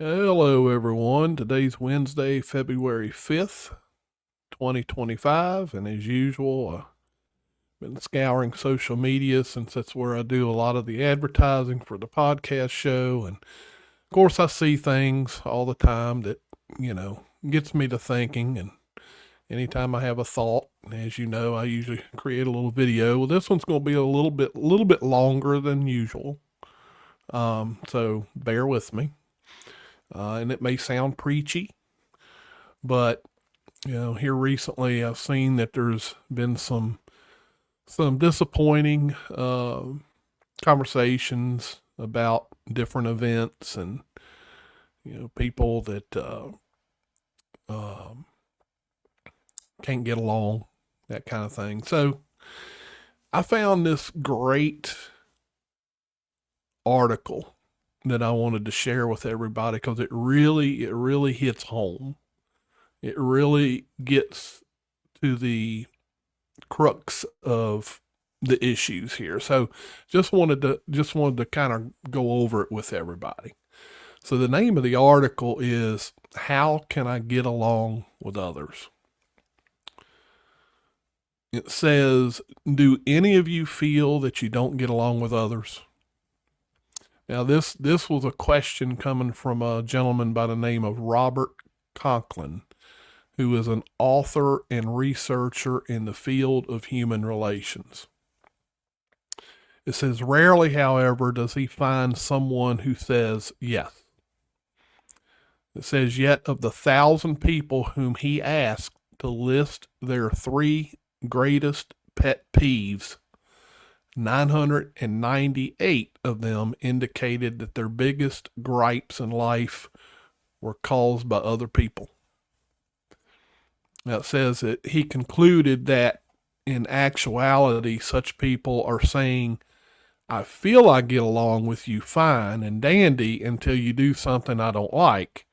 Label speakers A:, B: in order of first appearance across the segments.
A: Hello, everyone. Today's Wednesday, February 5th, 2025. And as usual, I've been scouring social media since that's where I do a lot of the advertising for the podcast show. And of course, I see things all the time that, gets me to thinking. And anytime I have a thought, as you know, I usually create a little video. Well, this one's going to be a little bit longer than usual. So bear with me. And it may sound preachy, but here recently I've seen that there's been some disappointing conversations about different events and people that um, can't get along, that kind of thing. So I found this great article that I wanted to share with everybody because it really hits home. It really gets to the crux of the issues here. So just wanted to kind of go over it with everybody. So the name of the article is How Can I Get Along with Others? It says, do any of you feel that you don't get along with others? Now this was a question coming from a gentleman by the name of Robert Conklin, who is an author and researcher in the field of human relations. It says, rarely, however, does he find someone who says yes. It says, yet of the 1,000 people whom he asked to list their 3 greatest pet peeves, 998 of them indicated that their biggest gripes in life were caused by other people. Now it says that he concluded that in actuality, such people are saying, I feel I get along with you fine and dandy until you do something I don't like.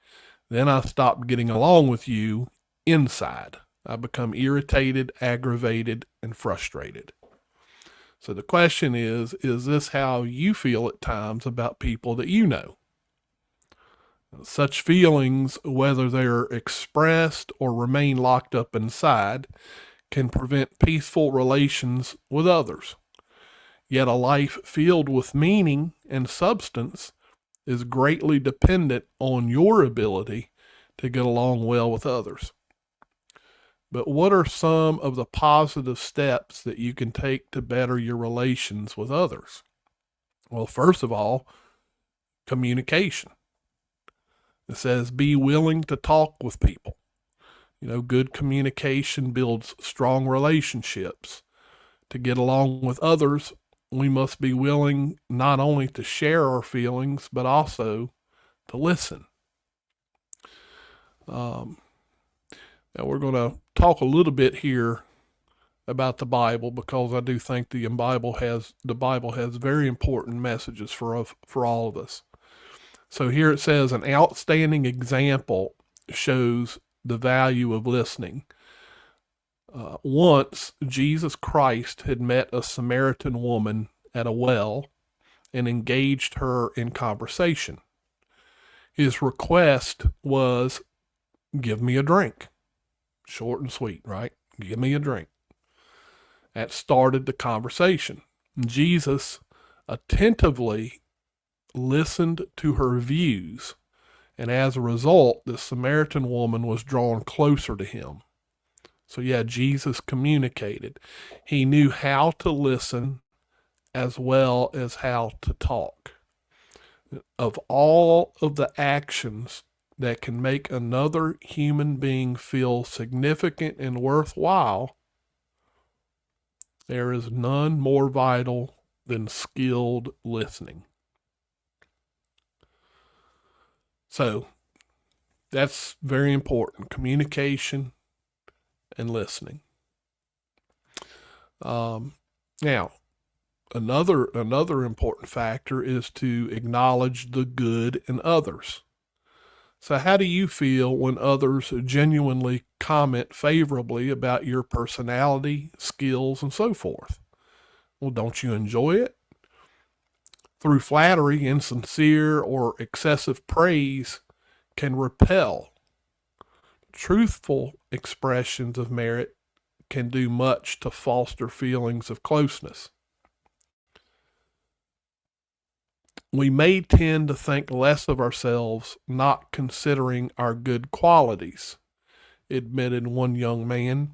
A: Then I stop getting along with you inside. I become irritated, aggravated, and frustrated. So the question is this how you feel at times about people that you know? Such feelings, whether they're expressed or remain locked up inside, can prevent peaceful relations with others. Yet a life filled with meaning and substance is greatly dependent on your ability to get along well with others. But what are some of the positive steps that you can take to better your relations with others? Well, first of all, communication. It says be willing to talk with people. Good communication builds strong relationships. To get along with others, we must be willing not only to share our feelings, but also to listen. Now we're going to talk a little bit here about the Bible because I do think the Bible has very important messages for all of us. So here it says an outstanding example shows the value of listening. Once Jesus Christ had met a Samaritan woman at a well and engaged her in conversation. His request was, give me a drink. Short and sweet, right? Give me a drink. That started the conversation. Jesus attentively listened to her views, and as a result, the Samaritan woman was drawn closer to him. So, yeah, Jesus communicated. He knew how to listen as well as how to talk. Of all of the actions that can make another human being feel significant and worthwhile, there is none more vital than skilled listening. So that's very important. Communication and listening. Now, another important factor is to acknowledge the good in others. So how do you feel when others genuinely comment favorably about your personality, skills, and so forth? Well, don't you enjoy it? Through flattery, insincere, or excessive praise, can repel. Truthful expressions of merit can do much to foster feelings of closeness. We may tend to think less of ourselves, not considering our good qualities, admitted one young man.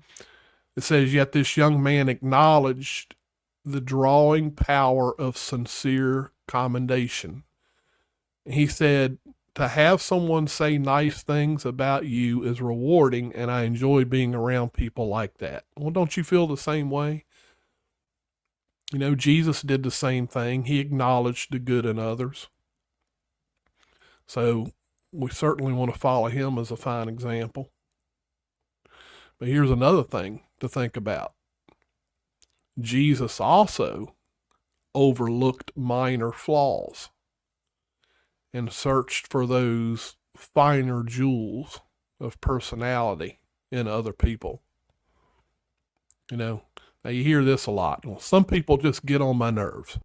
A: It says, yet this young man acknowledged the drawing power of sincere commendation. He said, to have someone say nice things about you is rewarding, and I enjoy being around people like that. Well, don't you feel the same way? You know, Jesus did the same thing. He acknowledged the good in others. So we certainly want to follow him as a fine example. But here's another thing to think about. Jesus also overlooked minor flaws and searched for those finer jewels of personality in other people. You know, now you hear this a lot. Well, some people just get on my nerves.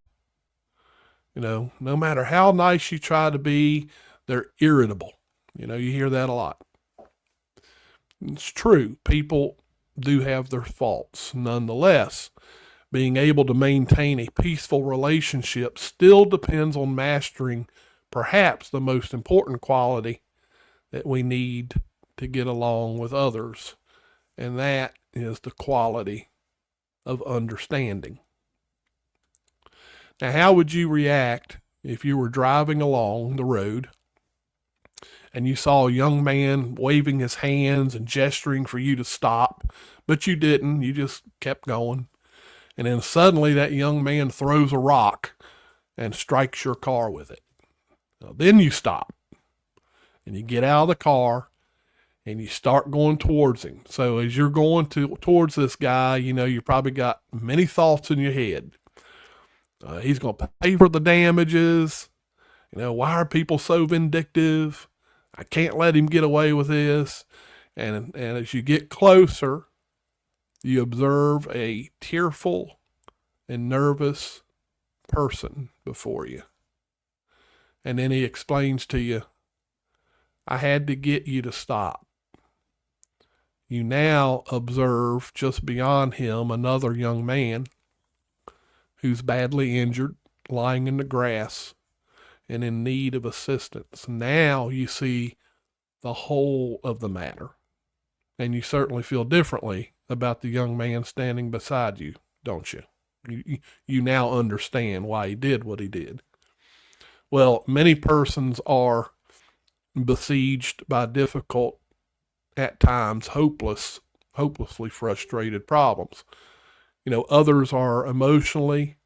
A: You know, no matter how nice you try to be, they're irritable. You know, you hear that a lot. It's true. People do have their faults. Nonetheless, being able to maintain a peaceful relationship still depends on mastering perhaps the most important quality that we need to get along with others, and that is the quality of understanding. Now, how would you react if you were driving along the road and you saw a young man waving his hands and gesturing for you to stop, but you didn't, you just kept going, and then suddenly that young man throws a rock and strikes your car with it? Now, then you stop and you get out of the car and you start going towards him. So as you're going towards this guy, you know, you probably got many thoughts in your head. He's going to pay for the damages. You know, why are people so vindictive? I can't let him get away with this. And as you get closer, you observe a tearful and nervous person before you. And then he explains to you, I had to get you to stop. You now observe just beyond him another young man who's badly injured, lying in the grass and in need of assistance. Now you see the whole of the matter. And you certainly feel differently about the young man standing beside you, don't you? You now understand why he did what he did. Well, many persons are besieged by difficult, at times hopelessly frustrated problems. You know, others are emotionally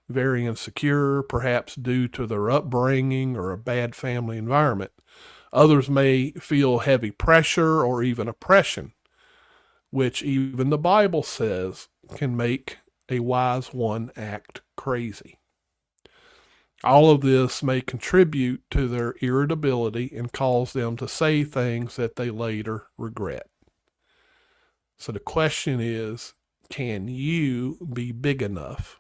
A: very insecure, perhaps due to their upbringing or a bad family environment. Others may feel heavy pressure or even oppression, which even the Bible says can make a wise one act crazy. All of this may contribute to their irritability and cause them to say things that they later regret. So the question is, can you be big enough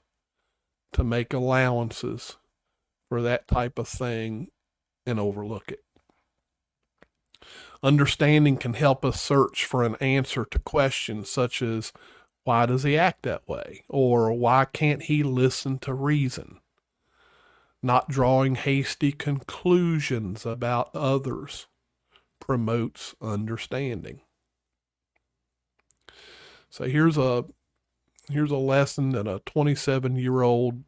A: to make allowances for that type of thing and overlook it? Understanding can help us search for an answer to questions such as, why does he act that way? Or why can't he listen to reason? Not drawing hasty conclusions about others promotes understanding. So here's a lesson that a 27-year-old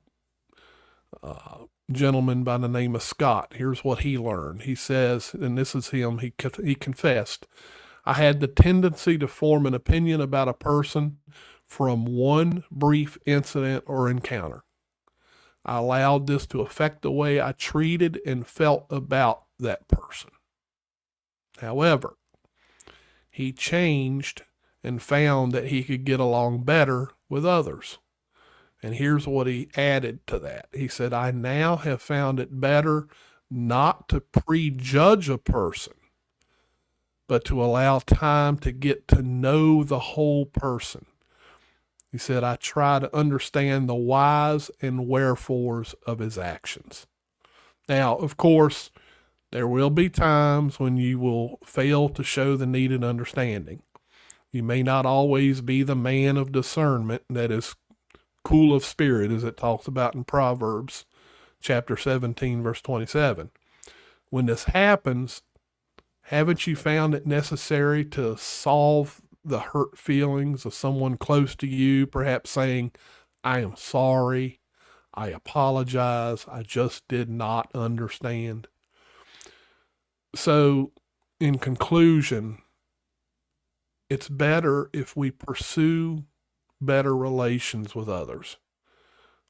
A: gentleman by the name of Scott, here's what he learned. He says, and this is him, he confessed, I had the tendency to form an opinion about a person from one brief incident or encounter. I allowed this to affect the way I treated and felt about that person. However, he changed and found that he could get along better with others. And here's what he added to that. He said, I now have found it better not to prejudge a person, but to allow time to get to know the whole person. He said, I try to understand the whys and wherefores of his actions. Now, of course, There will be times when you will fail to show the needed understanding. You may not always be the man of discernment that is cool of spirit, as it talks about in Proverbs chapter 17, verse 27. When this happens, haven't you found it necessary to solve the hurt feelings of someone close to you, perhaps saying, I am sorry, I apologize, I just did not understand? So, in conclusion, it's better if we pursue better relations with others.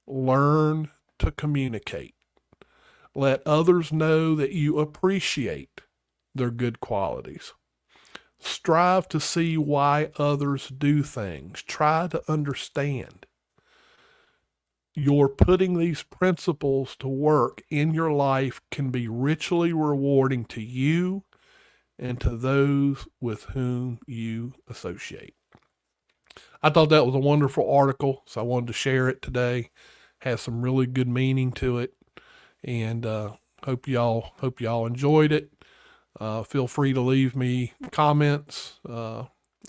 A: Learn to communicate. Let others know that you appreciate their good qualities. Strive to see why others do things. Try to understand. Your putting these principles to work in your life can be richly rewarding to you and to those with whom you associate. I thought that was a wonderful article, so I wanted to share it today. Has some really good meaning to it, and hope y'all enjoyed it. Feel free to leave me comments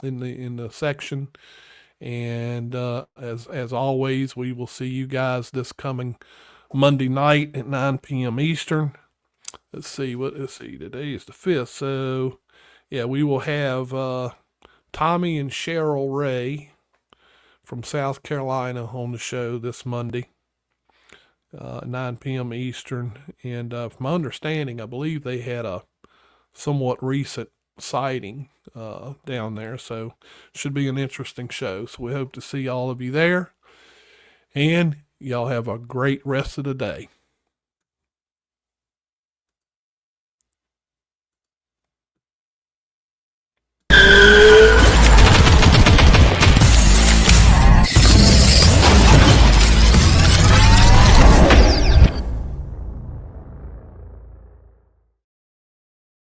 A: in the section, and as always, we will see you guys this coming Monday night at 9 p.m. Eastern. Let's see. Today is the 5th, so yeah, we will have Tommy and Cheryl Ray from South Carolina on the show this Monday. 9 p.m. Eastern, and from my understanding, I believe they had a somewhat recent sighting down there, so should be an interesting show. So we hope to see all of you there, and y'all have a great rest of the day.